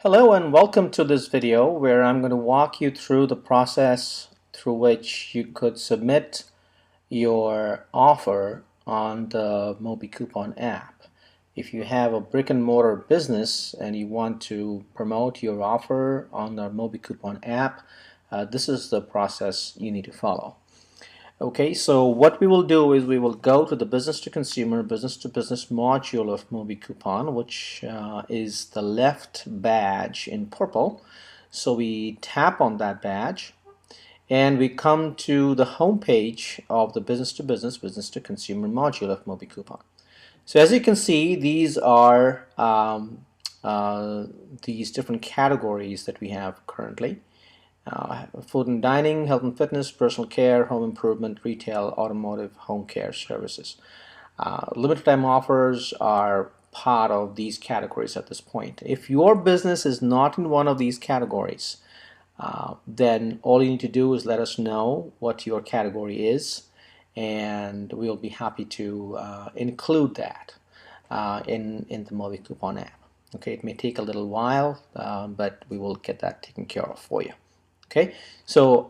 Hello and welcome to this video where I'm going to walk you through the process through which you could submit your offer on the MobiKoupon app. If you have a brick and mortar business and you want to promote your offer on the MobiKoupon app, this is the process you need to follow. Okay, so what we will do is we will go to the business to consumer, business to business module of MobiKoupon, which is the left badge in purple. So we tap on that badge and we come to the home page of the business to consumer module of MobiKoupon. So as you can see, these are these different categories that we have currently. Food and dining, health and fitness, personal care, home improvement, retail, automotive, home care services. Limited time offers are part of these categories at this point. If your business is not in one of these categories, then all you need to do is let us know what your category is, and we'll be happy to include that in the MobiKoupon app. Okay, it may take a little while, but we will get that taken care of for you. Okay, so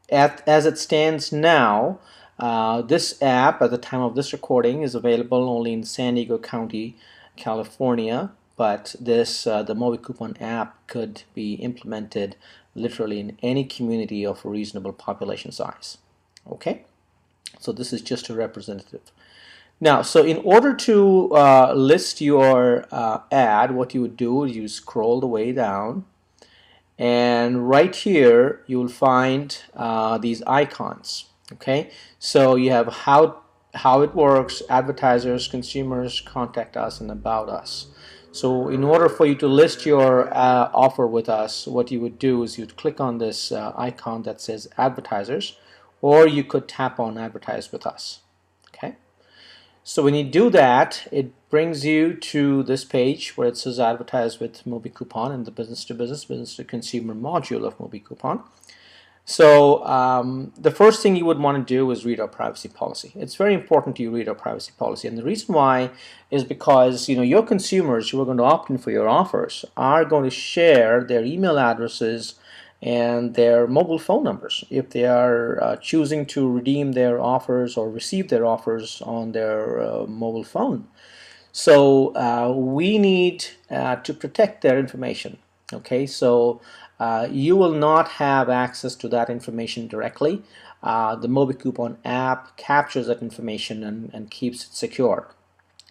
as it stands now, this app at the time of this recording is available only in San Diego County, California, but this the MobiKoupon app could be implemented literally in any community of a reasonable population size. Okay, so this is just a representative. Now, so in order to list your ad, what you would do is you scroll the way down, and right here you will find these icons. Okay, so you have how it works, advertisers, consumers, contact us, and about us. So in order for you to list your offer with us, what you would do is you'd click on this icon that says advertisers, or you could tap on advertise with us. Okay, so when you do that, it brings you to this page where it says advertise with MobiKoupon in the business to consumer module of MobiKoupon. So the first thing you would want to do is read our privacy policy. It's very important you read our privacy policy, and the reason why is because your consumers who are going to opt in for your offers are going to share their email addresses and their mobile phone numbers if they are choosing to redeem their offers or receive their offers on their mobile phone. So we need to protect their information. Okay, so you will not have access to that information directly. The MobiKoupon app captures that information and keeps it secure,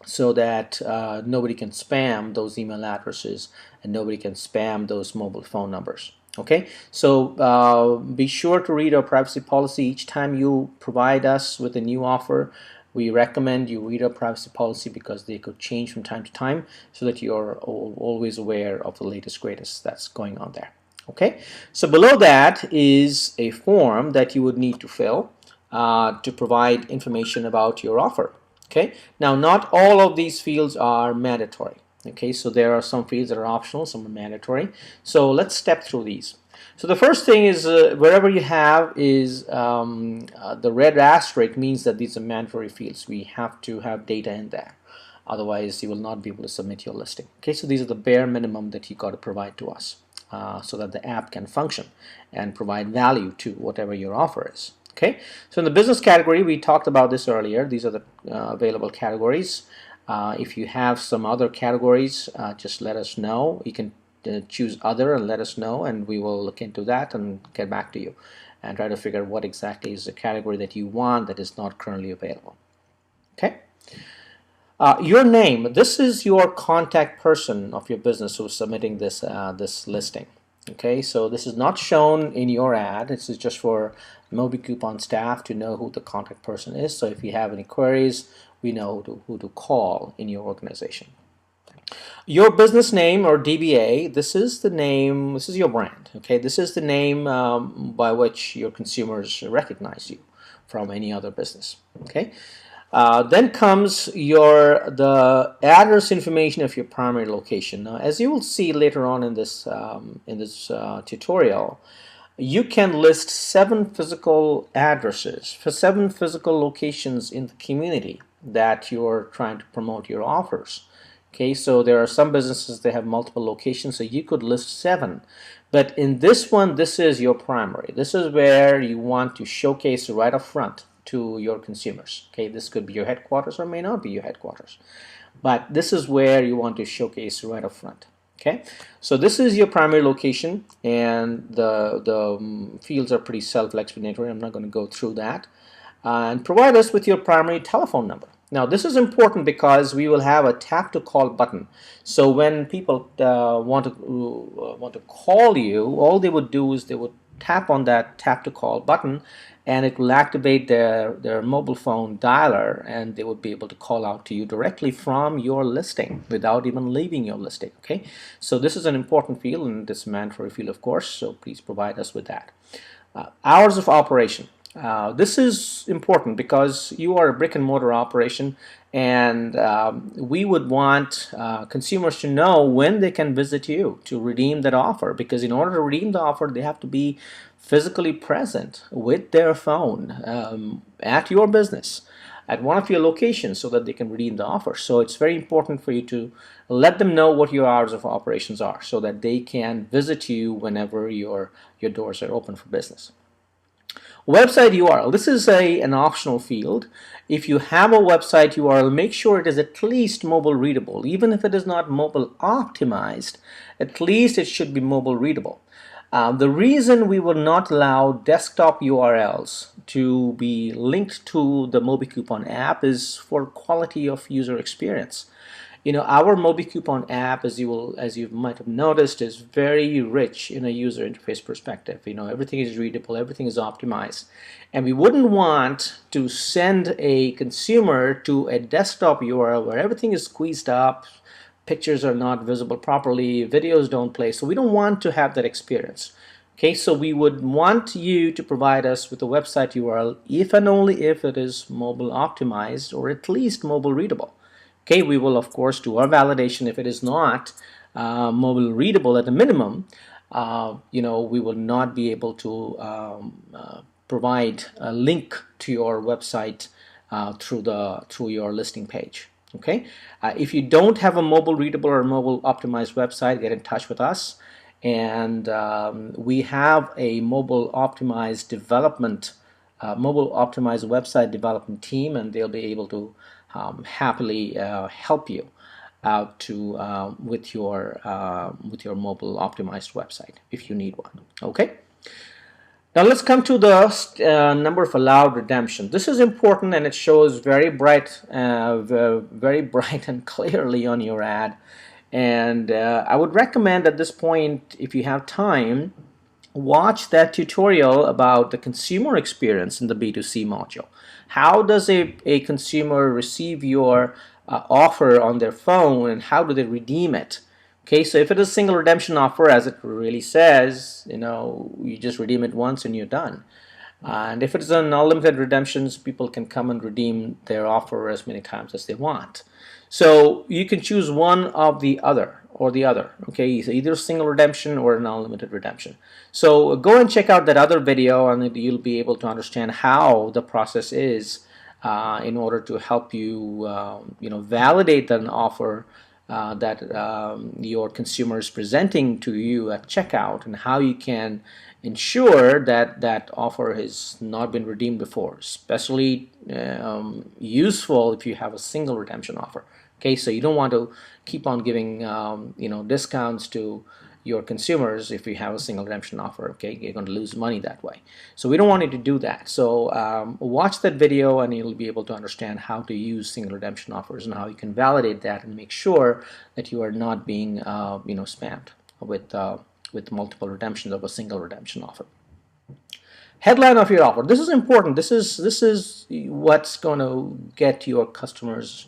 so that nobody can spam those email addresses and nobody can spam those mobile phone numbers. Okay, so be sure to read our privacy policy each time you provide us with a new offer. We recommend you read our privacy policy because they could change from time to time, so that you're always aware of the latest greatest that's going on there. Okay, so below that is a form that you would need to fill to provide information about your offer. Okay, now not all of these fields are mandatory. Okay, so there are some fields that are optional, some are mandatory. So let's step through these. So the first thing is wherever you have is the red asterisk means that these are mandatory fields. We have to have data in there. Otherwise, you will not be able to submit your listing. Okay, so these are the bare minimum that you got to provide to us so that the app can function and provide value to whatever your offer is. Okay, so in the business category, we talked about this earlier. These are the available categories. If you have some other categories, just let us know. You can choose other and let us know, and we will look into that and get back to you and try to figure out what exactly is the category that you want that is not currently available. Okay. Your name. This is your contact person of your business who is submitting this this listing. Okay, so this is not shown in your ad. This is just for MobiKoupon staff to know who the contact person is. So if you have any queries, we know who to call in your organization. Your business name or DBA, this is the name, this is your brand. Okay, this is the name by which your consumers recognize you from any other business. Okay, then comes the address information of your primary location. Now, as you will see later on in this tutorial, you can list 7 physical addresses for 7 physical locations in the community that you're trying to promote your offers Okay, so there are some businesses that have multiple locations, so you could list 7. But in this one, this is your primary. This is where you want to showcase right up front to your consumers. Okay, this could be your headquarters or may not be your headquarters. But this is where you want to showcase right up front. Okay, so this is your primary location, and the fields are pretty self-explanatory. I'm not going to go through that. And provide us with your primary telephone number. Now this is important because we will have a tap to call button. So when people want to call you, all they would do is they would tap on that tap to call button, and it will activate their mobile phone dialer, and they would be able to call out to you directly from your listing without even leaving your listing. Okay, so this is an important field, and this is a mandatory field, of course, so please provide us with that. Hours of operation. This is important because you are a brick and mortar operation, and we would want consumers to know when they can visit you to redeem that offer, because in order to redeem the offer they have to be physically present with their phone at your business at one of your locations so that they can redeem the offer. So it's very important for you to let them know what your hours of operations are so that they can visit you whenever your doors are open for business. Website URL. This is an optional field. If you have a website URL, make sure it is at least mobile readable. Even if it is not mobile optimized, at least it should be mobile readable. The reason we will not allow desktop URLs to be linked to the MobiKoupon app is for quality of user experience. You know, our MobiKoupon app, as you might have noticed, is very rich in a user interface perspective. You know, everything is readable, everything is optimized, and we wouldn't want to send a consumer to a desktop URL where everything is squeezed up, pictures are not visible properly, videos don't play. So we don't want to have that experience. Okay, so we would want you to provide us with a website URL if and only if it is mobile optimized or at least mobile readable. Okay, we will of course do our validation. If it is not mobile readable at a minimum, you know, we will not be able to provide a link to your website through your listing page. Okay, if you don't have a mobile readable or mobile optimized website, get in touch with us, and we have a mobile optimized website development team, and they'll be able to happily help you out with your mobile optimized website if you need one. Okay. Now let's come to the number of allowed redemption. This is important, and it shows very bright and clearly on your ad. And I would recommend at this point, if you have time, watch that tutorial about the consumer experience in the B2C module. How does a consumer receive your offer on their phone, and how do they redeem it? Okay, so if it is a single redemption offer, as it really says, you know, you just redeem it once and you're done. And if it is an unlimited redemptions, people can come and redeem their offer as many times as they want. So you can choose one of the other or the other. Okay, so either single redemption or an unlimited redemption. So go and check out that other video, and you'll be able to understand how the process is in order to help you, you know, validate an offer that your consumer is presenting to you at checkout, and how you can ensure that that offer has not been redeemed before. Especially useful if you have a single redemption offer. Okay, so you don't want to keep on giving you know, discounts to your consumers if you have a single redemption offer. Okay, you're going to lose money that way. So we don't want you to do that. So watch that video, and you'll be able to understand how to use single redemption offers and how you can validate that and make sure that you are not being you know, spammed with multiple redemptions of a single redemption offer. Headline of your offer. This is important. This is what's going to get your customers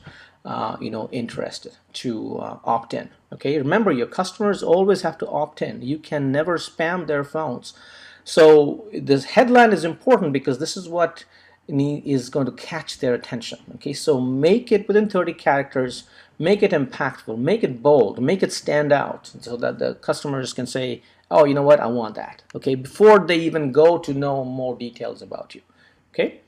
you know, interested to opt in. Okay, remember, your customers always have to opt in. You can never spam their phones. So this headline is important because this is what is going to catch their attention. Okay, so make it within 30 characters, make it impactful, make it bold, make it stand out, so that the customers can say, oh, you know what, I want that. Okay, before they even go to know more details about you. Okay.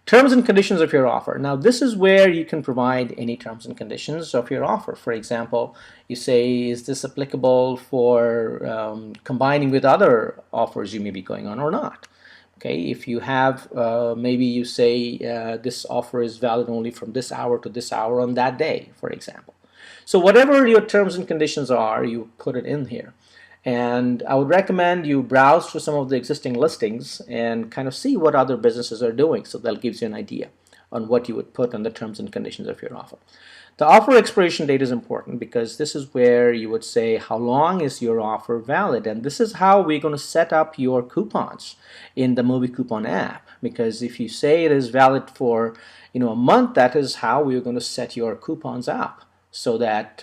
Terms and conditions of your offer. Now, this is where you can provide any terms and conditions of your offer. For example, you say, is this applicable for combining with other offers you may be going on or not? Okay, if you have, maybe you say this offer is valid only from this hour to this hour on that day, for example. So whatever your terms and conditions are, you put it in here. And I would recommend you browse through some of the existing listings and kind of see what other businesses are doing. So that gives you an idea on what you would put on the terms and conditions of your offer. The offer expiration date is important because this is where you would say how long is your offer valid, and this is how we're going to set up your coupons in the MobiKoupon app. Because if you say it is valid for a month, that is how we're going to set your coupons up. So that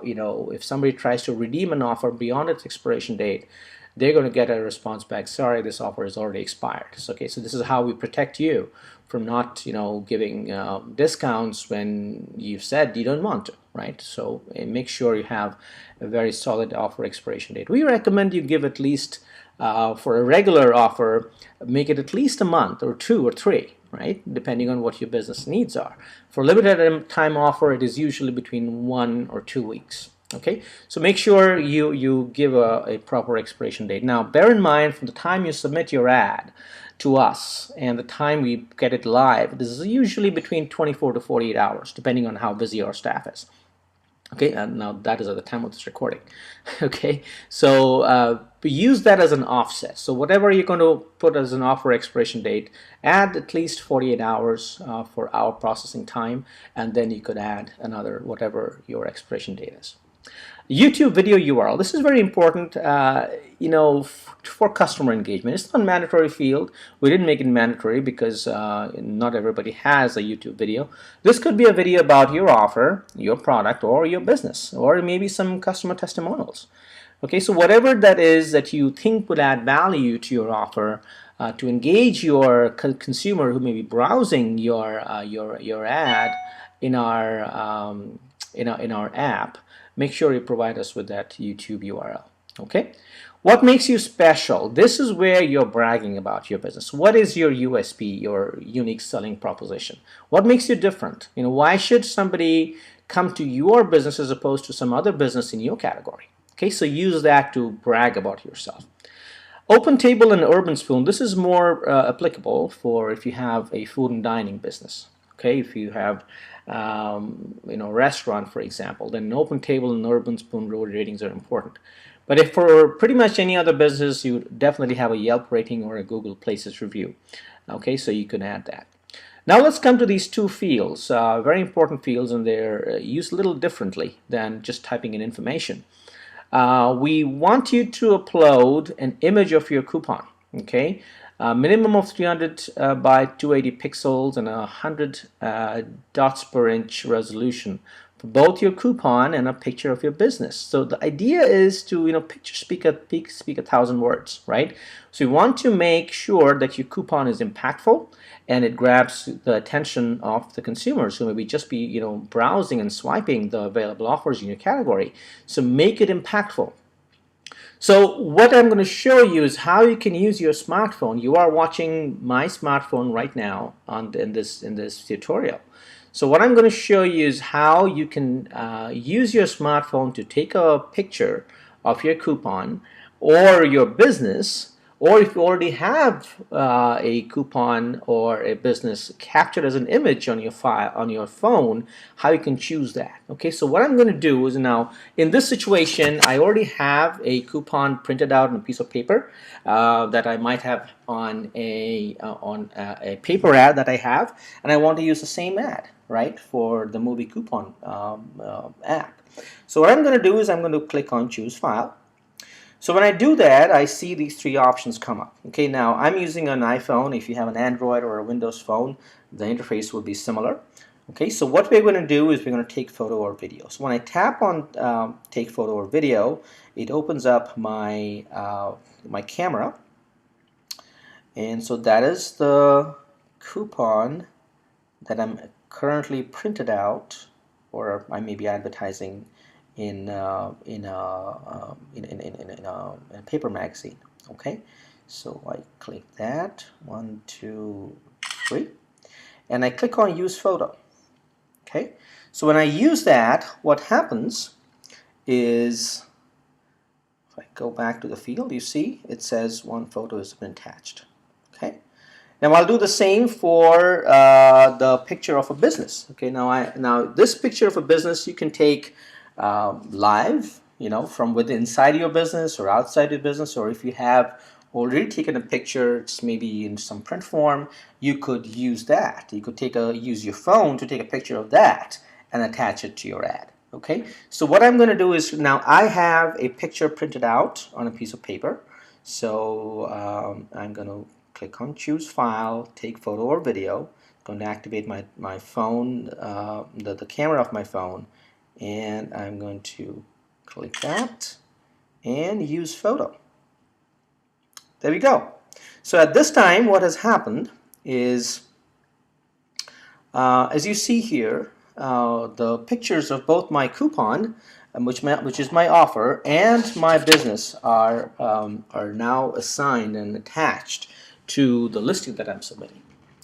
if somebody tries to redeem an offer beyond its expiration date, they're going to get a response back, sorry, this offer is already expired. Okay, so this is how we protect you from not giving discounts when you've said you don't want to, right? So make sure you have a very solid offer expiration date. We recommend you give at least for a regular offer, make it at least a month or 2 or 3, right? Depending on what your business needs are. For limited time offer, it is usually between 1 or 2 weeks. Okay, so make sure you give a proper expiration date. Now, bear in mind, from the time you submit your ad to us and the time we get it live, this is usually between 24 to 48 hours, depending on how busy our staff is. Okay, and now that is at the time of this recording. Okay, so use that as an offset. So whatever you're going to put as an offer expiration date, add at least 48 hours for our processing time, and then you could add another whatever your expiration date is. YouTube video URL. This is very important, for customer engagement. It's not a mandatory field. We didn't make it mandatory because not everybody has a YouTube video. This could be a video about your offer, your product, or your business, or maybe some customer testimonials. Okay, so whatever that is that you think would add value to your offer, to engage your consumer who may be browsing your ad in our app, make sure you provide us with that YouTube URL. Okay, what makes you special? This is where you're bragging about your business. What is your USP, your unique selling proposition? What makes you different? Why should somebody come to your business as opposed to some other business in your category? Okay, so use that to brag about yourself. Open Table and Urban Spoon. This is more applicable for if you have a food and dining business. Okay, if you have restaurant, for example, then Open Table and Urban Spoon ratings are important. But if for pretty much any other business, you definitely have a Yelp rating or a Google Places review. Okay, so you can add that. Now let's come to these two fields, very important fields, and they're used a little differently than just typing in information. We want you to upload an image of your coupon. Okay, minimum of 300 by 280 pixels and 100 dots per inch resolution for both your coupon and a picture of your business. So the idea is to picture speak 1,000 words, right? So you want to make sure that your coupon is impactful and it grabs the attention of the consumers who maybe just be browsing and swiping the available offers in your category. So make it impactful. So what I'm going to show you is how you can use your smartphone. You are watching my smartphone right now in this tutorial. So what I'm going to show you is how you can use your smartphone to take a picture of your coupon or your business, or if you already have a coupon or a business captured as an image on your file on your phone, how you can choose that. Okay, so what I'm going to do is, now in this situation I already have a coupon printed out on a piece of paper that I might have on a paper ad that I have, and I want to use the same ad, right, for the MobiKoupon app. So what I'm going to do is I'm going to click on choose file. So when I do that, I see these three options come up. Okay, now I'm using an iPhone. If you have an Android or a Windows phone, the interface will be similar. Okay, so what we're going to do is we're going to take photo or video. So when I tap on take photo or video, it opens up my my camera, and so that is the coupon that I'm currently printed out, or I may be advertising in a paper magazine. Okay, so I click that, 1, 2, 3, and I click on use photo. Okay, so when I use that, what happens is, if I go back to the field, you see it says one photo has been attached. Okay, now I'll do the same for the picture of a business. Okay, now this picture of a business you can take live, from within inside your business or outside your business, or if you have already taken a picture, it's maybe in some print form, you could use that. You could use your phone to take a picture of that and attach it to your ad. Okay, so what I'm going to do is, now I have a picture printed out on a piece of paper, so I'm going to click on choose file, take photo or video. I'm going to activate my phone, the camera of my phone, and I'm going to click that and use photo. There we go. So at this time, what has happened is, as you see here, the pictures of both my coupon, which is my offer, and my business are now assigned and attached to the listing that I'm submitting.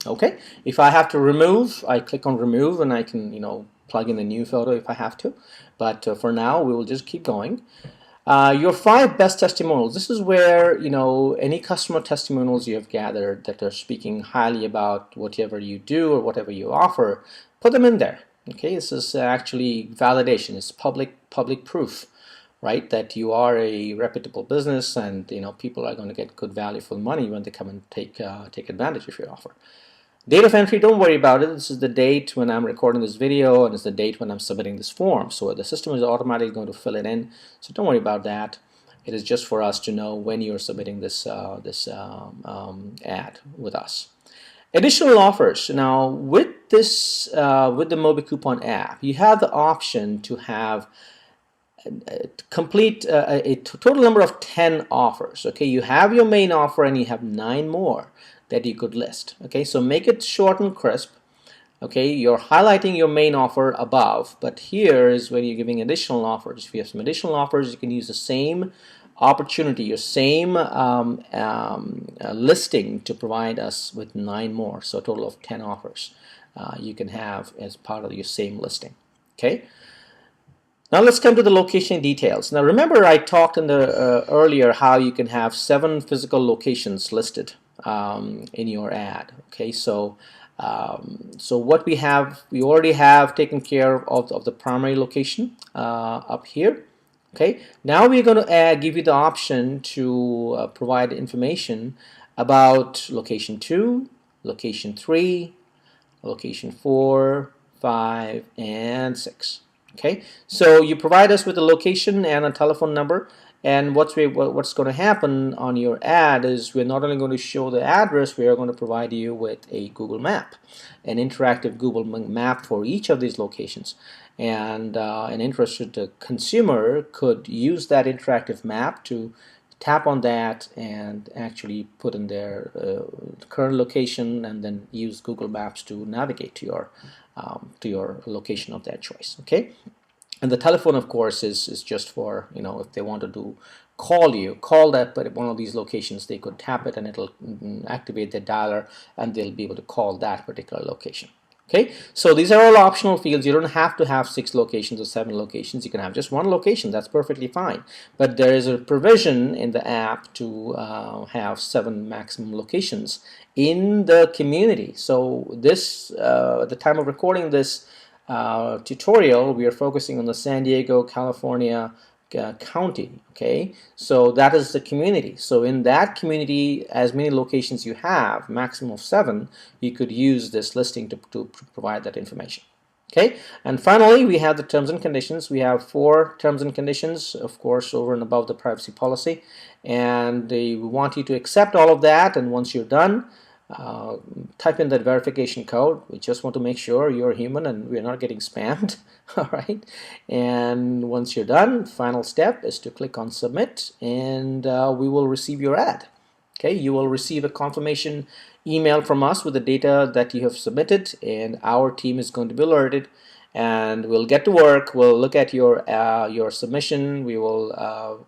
Okay, if I have to remove, I click on remove, and I can plug in a new photo if I have to, but for now we will just keep going. Your 5 best testimonials. This is where any customer testimonials you have gathered that are speaking highly about whatever you do or whatever you offer. Put them in there. Okay, this is actually validation. It's public proof, right, that you are a reputable business, and people are going to get good value for money when they come and take advantage of your offer. Date of entry, don't worry about it. This is the date when I'm recording this video, and it's the date when I'm submitting this form. So the system is automatically going to fill it in. So don't worry about that. It is just for us to know when you're submitting this ad with us. Additional offers. Now with this, with the MobiKoupon app, you have the option to have complete a total number of 10 offers. Okay, you have your main offer and you have 9 more that you could list. Okay, so make it short and crisp. Okay, you're highlighting your main offer above, but here is when you're giving additional offers. If you have some additional offers, you can use the same opportunity, your same listing to provide us with 9 more. So a total of 10 offers you can have as part of your same listing. Okay. Now let's come to the location details. Now remember, I talked in the earlier how you can have 7 physical locations listed in your ad. Okay, so what we already have taken care of the primary location up here. Okay, now we're going to give you the option to provide information about location 2, location 3, location 4, 5, and 6. Okay, so you provide us with a location and a telephone number, and what's going to happen on your ad is we're not only going to show the address, we are going to provide you with a Google map, an interactive Google map for each of these locations, and an interested consumer could use that interactive map to tap on that and actually put in their current location, and then use Google Maps to navigate to your location of their choice. Okay, and the telephone, of course, is just for if they want to call that one of these locations, they could tap it and it'll activate the dialer, and they'll be able to call that particular location. Okay, so these are all optional fields. You don't have to have 6 locations or 7 locations. You can have just 1 location. That's perfectly fine. But there is a provision in the app to have 7 maximum locations in the community. So this, at the time of recording this tutorial, we are focusing on the San Diego, California county. Okay, so that is the community. So in that community, as many locations you have, maximum of 7, you could use this listing to provide that information. Okay, and finally we have the terms and conditions. We have 4 terms and conditions, of course, over and above the privacy policy, and we want you to accept all of that. And once you're done, type in that verification code. We just want to make sure you're human and we're not getting spammed. All right, and once you're done, final step is to click on submit, and we will receive your ad. Okay, you will receive a confirmation email from us with the data that you have submitted, and our team is going to be alerted, and we'll get to work. We'll look at your submission. We will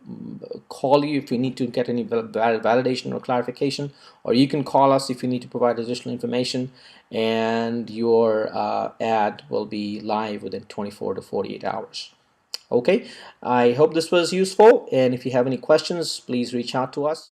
call you if we need to get any validation or clarification, or you can call us if you need to provide additional information, and your ad will be live within 24 to 48 hours. Okay, I hope this was useful, and if you have any questions, please reach out to us.